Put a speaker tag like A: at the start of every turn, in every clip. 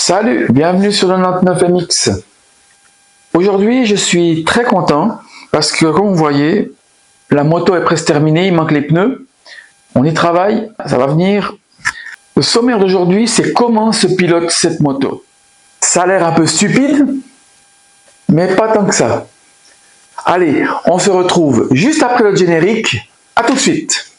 A: Salut, bienvenue sur le 99MX. Aujourd'hui, je suis très content parce que, comme vous voyez, la moto est presque terminée, il manque les pneus. On y travaille, ça va venir. Le sommaire d'aujourd'hui, c'est comment se pilote cette moto. Ça a l'air un peu stupide, mais pas tant que ça. Allez, on se retrouve juste après le générique. À tout de suite.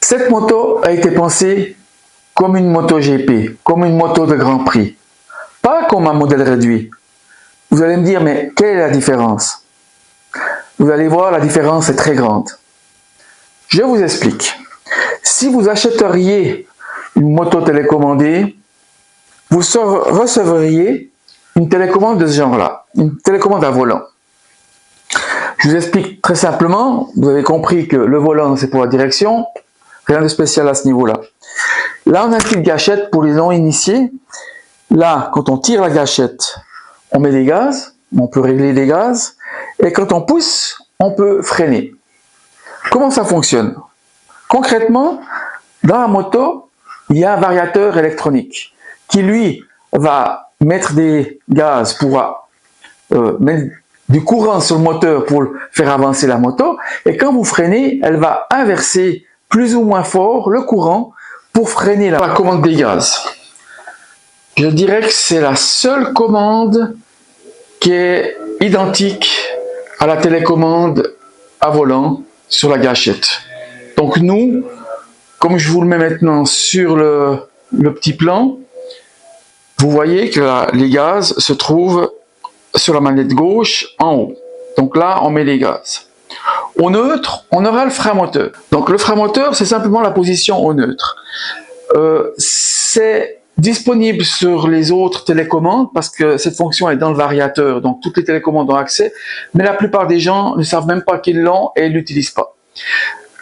A: Cette moto a été pensée comme une moto GP, comme une moto de Grand Prix, pas comme un modèle réduit. Vous allez me dire, mais quelle est la différence? Vous allez voir, la différence est très grande. Je vous explique. Si vous achèteriez une moto télécommandée, vous recevriez une télécommande de ce genre-là, une télécommande à volant. Je vous explique très simplement, vous avez compris que le volant c'est pour la direction, rien de spécial à ce niveau-là. Là, on a une petite gâchette pour les non-initiés. Là, quand on tire la gâchette, on met des gaz, on peut régler les gaz, et quand on pousse, on peut freiner. Comment ça fonctionne? Concrètement, dans la moto, il y a un variateur électronique qui, lui, va mettre des gaz pour mettre du courant sur le moteur pour faire avancer la moto, et quand vous freinez, elle va inverser plus ou moins fort le courant pour freiner la commande des gaz. Je dirais que c'est la seule commande qui est identique à la télécommande à volant sur la gâchette. Donc nous, comme je vous le mets maintenant sur le petit plan, vous voyez que les gaz se trouvent sur la manette gauche en haut. Donc là, on met les gaz. Au neutre, on aura le frein moteur. Donc le frein moteur, c'est simplement la position au neutre. C'est disponible sur les autres télécommandes parce que cette fonction est dans le variateur, donc toutes les télécommandes ont accès, mais la plupart des gens ne savent même pas qu'ils l'ont et ne l'utilisent pas.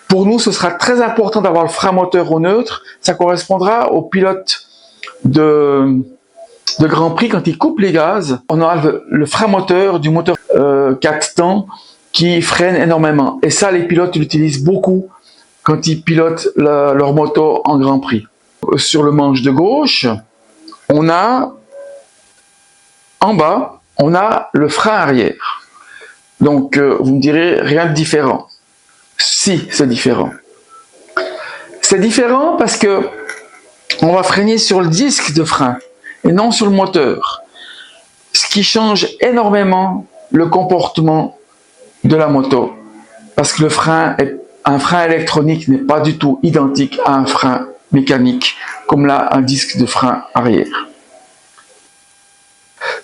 A: Pour nous, ce sera très important d'avoir le frein moteur au neutre. Ça correspondra au pilote de Grand Prix. Quand il coupe les gaz, on aura le frein moteur du moteur 4 temps qui freine énormément. Et ça, les pilotes l'utilisent beaucoup quand ils pilotent leur moto en Grand Prix. Sur le manche de gauche, on a, en bas, on a le frein arrière. Donc, vous me direz, rien de différent. Si, c'est différent. C'est différent parce que on va freiner sur le disque de frein et non sur le moteur. Ce qui change énormément le comportement de la moto, parce que un frein électronique n'est pas du tout identique à un frein mécanique, comme là un disque de frein arrière.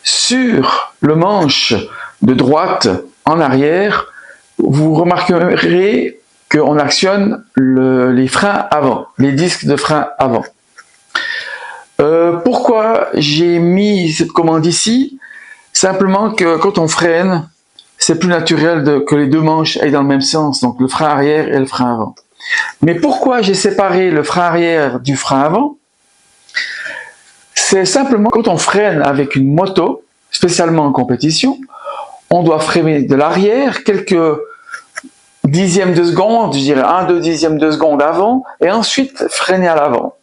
A: Sur le manche de droite en arrière, vous remarquerez qu'on actionne les freins avant, les disques de frein avant. Pourquoi j'ai mis cette commande ici? Simplement que quand on freine, c'est plus naturel que les deux manches aillent dans le même sens, donc le frein arrière et le frein avant. Mais pourquoi j'ai séparé le frein arrière du frein avant? C'est simplement quand on freine avec une moto, spécialement en compétition, on doit freiner de l'arrière quelques dixièmes de seconde, je dirais 1-2 dixièmes de seconde avant, et ensuite freiner à l'avant.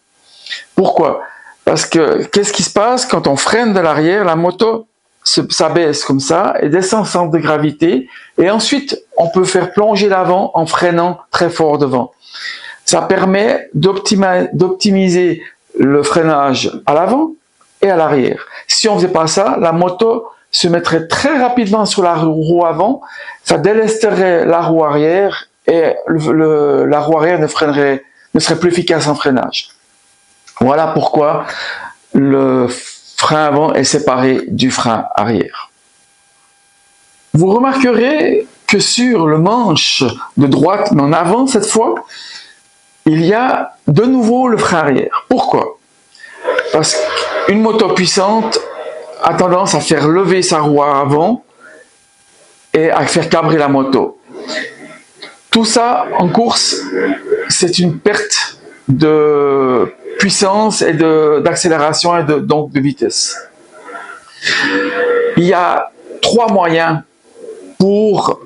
A: Pourquoi? Parce que qu'est-ce qui se passe quand on freine de l'arrière? La moto s'abaisse comme ça et descend sans centre de gravité, et ensuite on peut faire plonger l'avant en freinant très fort devant. Ça permet d'optimiser le freinage à l'avant et à l'arrière. Si on ne faisait pas ça, la moto se mettrait très rapidement sur la roue avant, ça délesterait la roue arrière et la roue arrière ne serait plus efficace en freinage. Voilà pourquoi le frein avant est séparé du frein arrière. Vous remarquerez que sur le manche de droite, mais en avant cette fois, il y a de nouveau le frein arrière. Pourquoi? Parce qu'une moto puissante a tendance à faire lever sa roue avant et à faire cabrer la moto. Tout ça en course, c'est une perte de puissance et d'accélération et donc de vitesse. Il y a trois moyens pour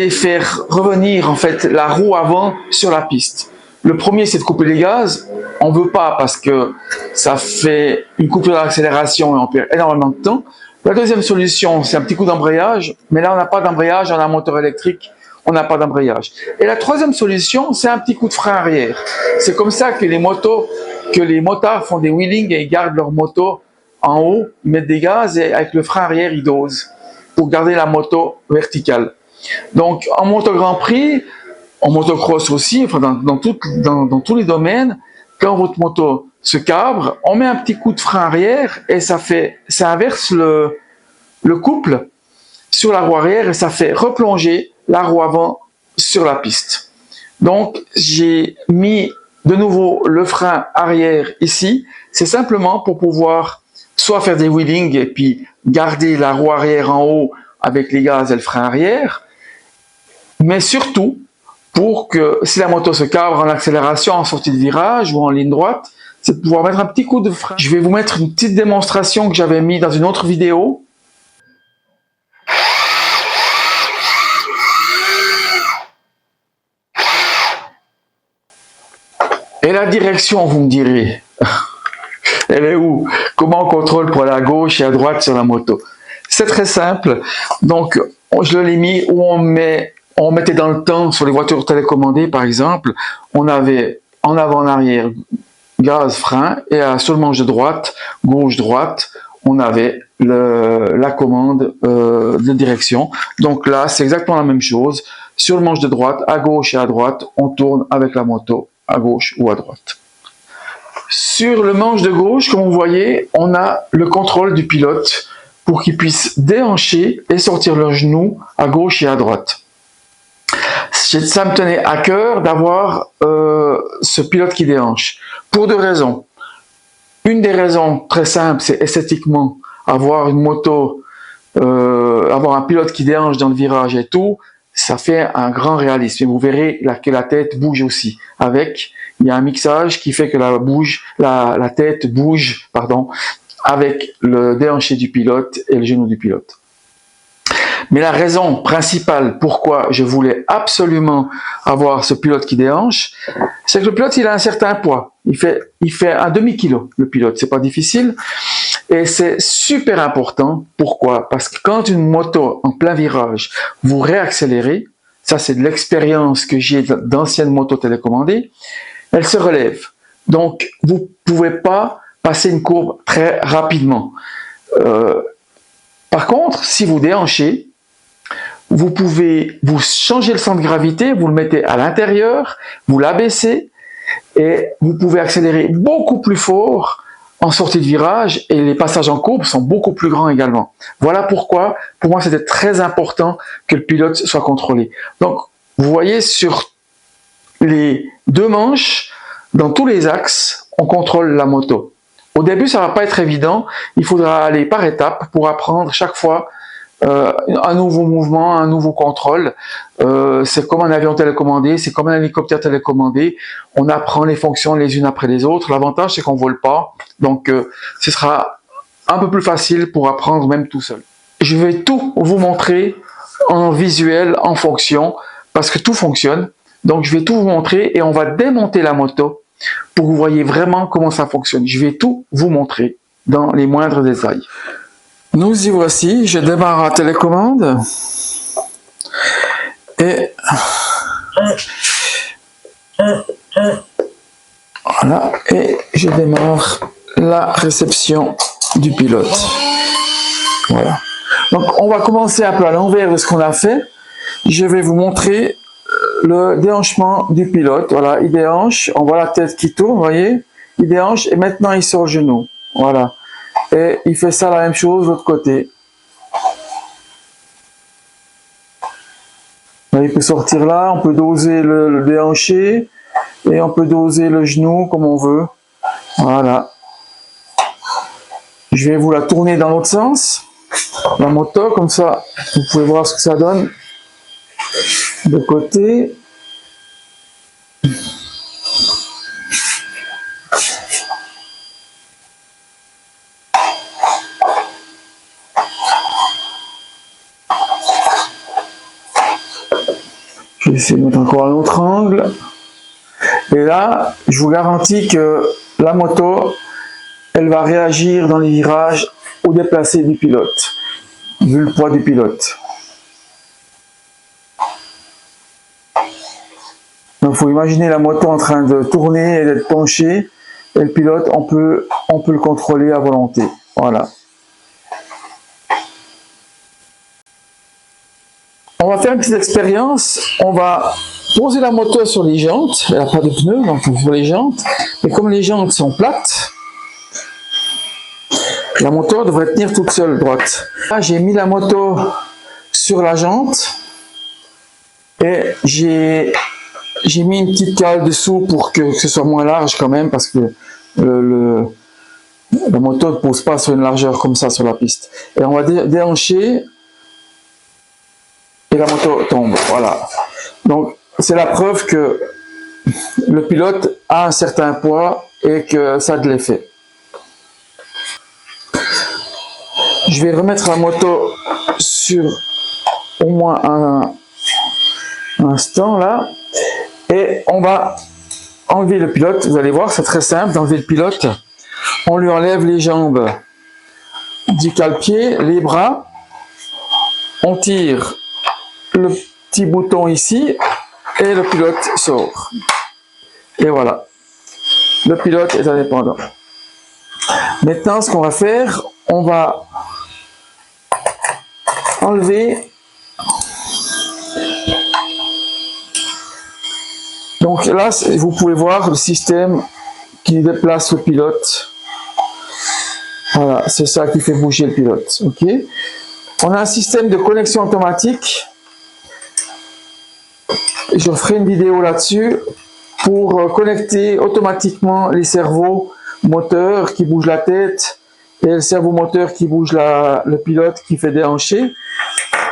A: faire revenir en fait la roue avant sur la piste. Le premier, c'est de couper les gaz. On ne veut pas parce que ça fait une coupure d'accélération et on perd énormément de temps. La deuxième solution, c'est un petit coup d'embrayage. Mais là, on n'a pas d'embrayage, on a un moteur électrique, on n'a pas d'embrayage. Et la troisième solution, c'est un petit coup de frein arrière. C'est comme ça que les motards font des wheelings et ils gardent leur moto en haut, ils mettent des gaz et avec le frein arrière, ils dosent pour garder la moto verticale. Donc, en moto Grand Prix, en motocross aussi, enfin dans tous les domaines, quand votre moto se cabre, on met un petit coup de frein arrière et ça inverse le couple sur la roue arrière et ça fait replonger la roue avant sur la piste. Donc, j'ai mis de nouveau le frein arrière ici. C'est simplement pour pouvoir soit faire des wheelings et puis garder la roue arrière en haut avec les gaz et le frein arrière, mais surtout pour que si la moto se cabre en accélération, en sortie de virage ou en ligne droite, c'est de pouvoir mettre un petit coup de frein. Je vais vous mettre une petite démonstration que j'avais mis dans une autre vidéo. Et la direction, vous me direz, elle est où? Comment on contrôle pour aller à gauche et à droite sur la moto? C'est très simple. Donc, je l'ai mis où on mettait dans le temps sur les voitures télécommandées, par exemple, on avait en avant, en arrière, gaz, frein, et sur le manche de droite, gauche, droite, on avait la commande de direction. Donc là, c'est exactement la même chose. Sur le manche de droite, à gauche et à droite, on tourne avec la moto à gauche ou à droite. Sur le manche de gauche, comme vous voyez, on a le contrôle du pilote pour qu'il puisse déhancher et sortir le genou à gauche et à droite. Ça me tenait à cœur d'avoir ce pilote qui déhanche. Pour deux raisons. Une des raisons très simple, c'est esthétiquement, avoir une moto, avoir un pilote qui déhanche dans le virage et tout, ça fait un grand réalisme. Et vous verrez que la tête bouge aussi. Il y a un mixage qui fait que la tête bouge, avec le déhanché du pilote et le genou du pilote. Mais la raison principale pourquoi je voulais absolument avoir ce pilote qui déhanche, c'est que le pilote, il a un certain poids. Il fait un demi-kilo, le pilote. C'est pas difficile. Et c'est super important. Pourquoi? Parce que quand une moto en plein virage, vous réaccélérez, ça c'est de l'expérience que j'ai d'anciennes motos télécommandées, elle se relève. Donc, vous pouvez pas passer une courbe très rapidement. Par contre, si vous déhanchez, vous pouvez vous changer le centre de gravité, vous le mettez à l'intérieur, vous l'abaissez et vous pouvez accélérer beaucoup plus fort en sortie de virage et les passages en courbe sont beaucoup plus grands également. Voilà pourquoi, pour moi, c'était très important que le pilote soit contrôlé. Donc, vous voyez sur les deux manches, dans tous les axes, on contrôle la moto. Au début, ça ne va pas être évident. Il faudra aller par étapes pour apprendre chaque fois un nouveau mouvement, un nouveau contrôle. C'est comme un avion télécommandé, c'est comme un hélicoptère télécommandé. On apprend les fonctions les unes après les autres. L'avantage, c'est qu'on ne vole pas. Donc, ce sera un peu plus facile pour apprendre même tout seul. Je vais tout vous montrer en visuel, en fonction, parce que tout fonctionne. Donc, je vais tout vous montrer et on va démonter la moto pour que vous voyez vraiment comment ça fonctionne. Je vais tout vous montrer dans les moindres détails. Nous y voici, je démarre la télécommande et voilà, et je démarre la réception du pilote. Voilà. Donc on va commencer un peu à l'envers de ce qu'on a fait. Je vais vous montrer le déhanchement du pilote. Voilà, il déhanche, on voit la tête qui tourne, vous voyez, il déhanche et maintenant il sort le genou. Voilà. Et il fait ça la même chose de l'autre côté. Il peut sortir là, on peut doser le déhanché et on peut doser le genou comme on veut. Voilà. Je vais vous la tourner dans l'autre sens, la moto, comme ça vous pouvez voir ce que ça donne de côté. vais essayer de mettre encore un autre angle. Et là, je vous garantis que la moto, elle va réagir dans les virages au déplacé du pilote, vu le poids du pilote. Donc, il faut imaginer la moto en train de tourner et d'être penchée, et le pilote, on peut le contrôler à volonté. Voilà. On va faire une petite expérience. On va poser la moto sur les jantes. Elle n'a pas de pneus, donc sur les jantes. Et comme les jantes sont plates, la moto devrait tenir toute seule droite. Là, j'ai mis la moto sur la jante et j'ai mis une petite cale dessous pour que ce soit moins large quand même, parce que la moto ne pose pas sur une largeur comme ça sur la piste. Et on va déhancher et la moto tombe. Voilà. Donc c'est la preuve que le pilote a un certain poids et que ça a de l'effet. Je vais remettre la moto sur au moins un instant là et on va enlever le pilote. Vous allez voir, c'est très simple d'enlever le pilote. On lui enlève les jambes du cale-pied, les bras, on tire le petit bouton ici et le pilote sort. Et voilà, le pilote est indépendant. Maintenant, ce qu'on va faire, on va enlever. Donc là, vous pouvez voir le système qui déplace le pilote. Voilà, c'est ça qui fait bouger le pilote. Ok. On a un système de connexion automatique. Je ferai une vidéo là-dessus pour connecter automatiquement les cerveaux moteurs qui bougent la tête et le cerveau moteur qui bouge le pilote qui fait déhancher.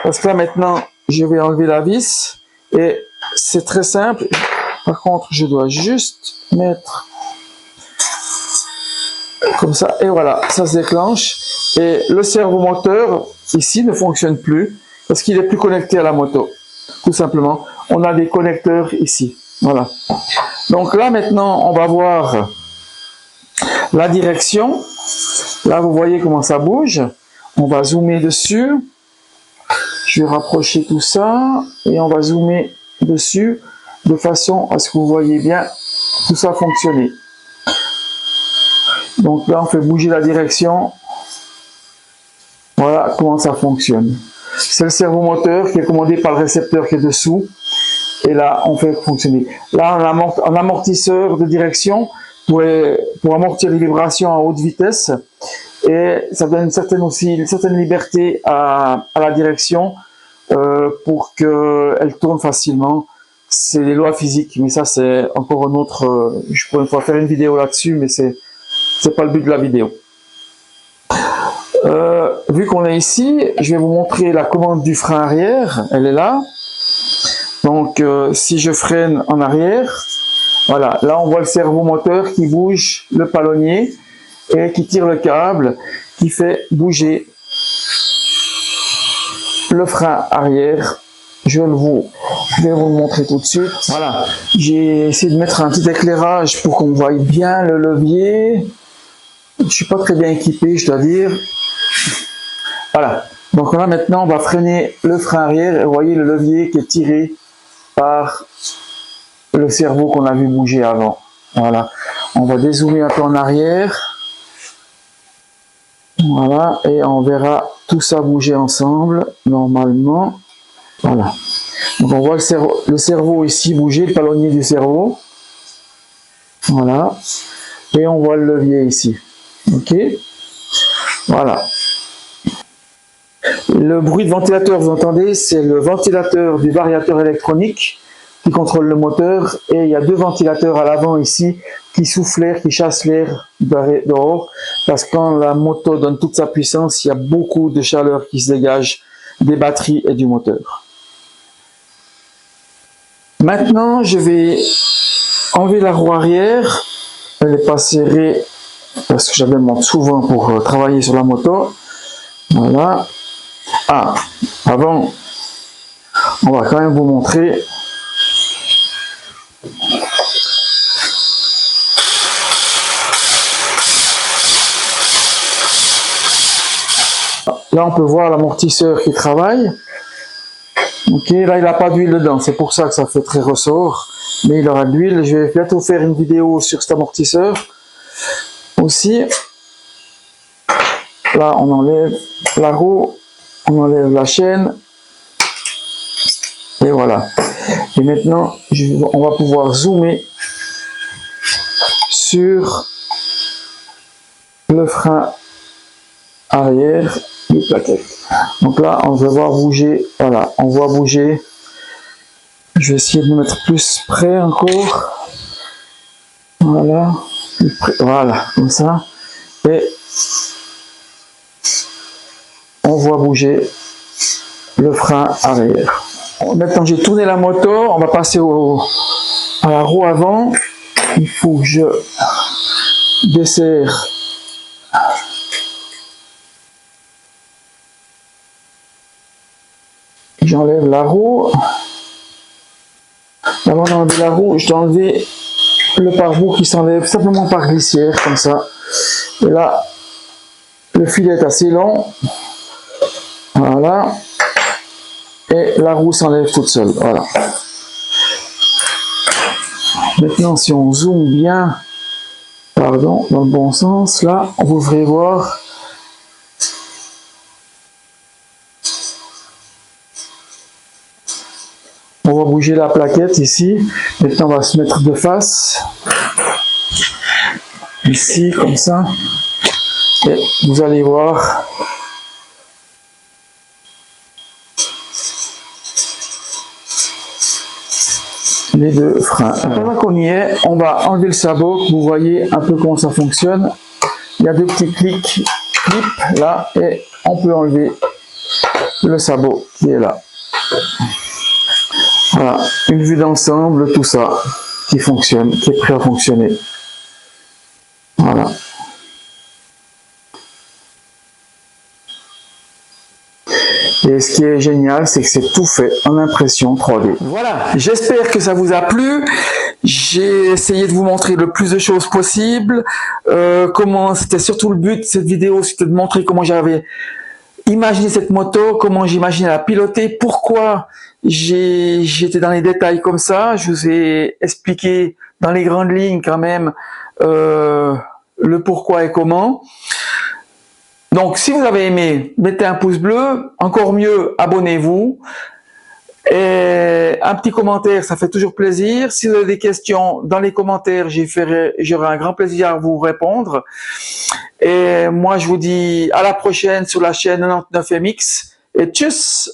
A: Parce que là maintenant, je vais enlever la vis et c'est très simple. Par contre, je dois juste mettre comme ça et voilà, ça se déclenche et le cerveau moteur ici ne fonctionne plus parce qu'il est plus connecté à la moto. Tout simplement, on a des connecteurs ici. Voilà. Donc là maintenant, on va voir la direction. Là, vous voyez comment ça bouge. On va zoomer dessus. Je vais rapprocher tout ça et on va zoomer dessus de façon à ce que vous voyez bien tout ça fonctionner. Donc là, on fait bouger la direction. Voilà comment ça fonctionne. C'est le cerveau moteur qui est commandé par le récepteur qui est dessous. Et là, on fait fonctionner. Là, on a un amortisseur de direction pour amortir les vibrations à haute vitesse. Et ça donne une certaine liberté à la direction pour qu'elle tourne facilement. C'est les lois physiques, mais ça, c'est encore un autre... je pourrais une fois faire une vidéo là-dessus, mais c'est pas le but de la vidéo. Vu qu'on est ici, je vais vous montrer la commande du frein arrière. Elle est là. Donc, si je freine en arrière, voilà, là on voit le servo moteur qui bouge le palonnier et qui tire le câble, qui fait bouger le frein arrière. Je vais vous le montrer tout de suite. Voilà, j'ai essayé de mettre un petit éclairage pour qu'on voie bien le levier. Je suis pas très bien équipé, je dois dire. Voilà, donc là maintenant on va freiner le frein arrière et vous voyez le levier qui est tiré par le cerveau qu'on a vu bouger avant. Voilà, on va dézoomer un peu en arrière. Voilà, et on verra tout ça bouger ensemble normalement. Voilà, donc on voit le cerveau ici bouger, le palonnier du cerveau. Voilà, et on voit le levier ici. Ok, voilà. Le bruit de ventilateur, vous entendez, c'est le ventilateur du variateur électronique qui contrôle le moteur, et il y a deux ventilateurs à l'avant ici qui soufflent l'air, qui chassent l'air dehors, parce que quand la moto donne toute sa puissance, il y a beaucoup de chaleur qui se dégage des batteries et du moteur. Maintenant, je vais enlever la roue arrière. Elle n'est pas serrée parce que j'avais monte souvent pour travailler sur la moto. Voilà. Ah, avant, on va quand même vous montrer Là, on peut voir l'amortisseur qui travaille. Ok, là, il n'a pas d'huile dedans. C'est pour ça que ça fait très ressort. Mais il aura de l'huile. Je vais bientôt faire une vidéo sur cet amortisseur aussi. Là, on enlève la roue. On enlève la chaîne. Et voilà. Et maintenant, on va pouvoir zoomer sur le frein arrière du plaquette. Donc là, on va voir bouger. Voilà, on voit bouger. Je vais essayer de me mettre plus près encore. Voilà. Voilà, comme ça. Et on voit bouger le frein arrière. Maintenant, j'ai tourné la moto. On va passer à la roue avant. Il faut que je desserre j'enlève la roue. Avant d'enlever la roue, je dois enlever le pare-boues qui s'enlève simplement par glissière, comme ça. Et là, le filet est assez long. Voilà. Et la roue s'enlève toute seule. Voilà. Maintenant, si on zoome bien, pardon, dans le bon sens, là, vous devrez voir. On va bouger la plaquette ici. Maintenant, on va se mettre de face. Ici, comme ça. Et vous allez voir. Les deux freins. Pendant qu'on y est, on va enlever le sabot. Vous voyez un peu comment ça fonctionne. Il y a deux petits clips là. Et on peut enlever le sabot qui est là. Voilà, une vue d'ensemble, tout ça qui fonctionne, qui est prêt à fonctionner. Voilà. Et ce qui est génial, c'est que c'est tout fait en impression 3D. Voilà, j'espère que ça vous a plu. J'ai essayé de vous montrer le plus de choses possible. C'était surtout le but de cette vidéo, c'était de montrer comment j'avais imaginé cette moto, comment j'imaginais la piloter, pourquoi j'étais dans les détails comme ça. Je vous ai expliqué dans les grandes lignes quand même le pourquoi et comment. Donc, si vous avez aimé, mettez un pouce bleu. Encore mieux, abonnez-vous. Et un petit commentaire, ça fait toujours plaisir. Si vous avez des questions dans les commentaires, j'aurai un grand plaisir à vous répondre. Et moi, je vous dis à la prochaine sur la chaîne 99MX. Et tchuss!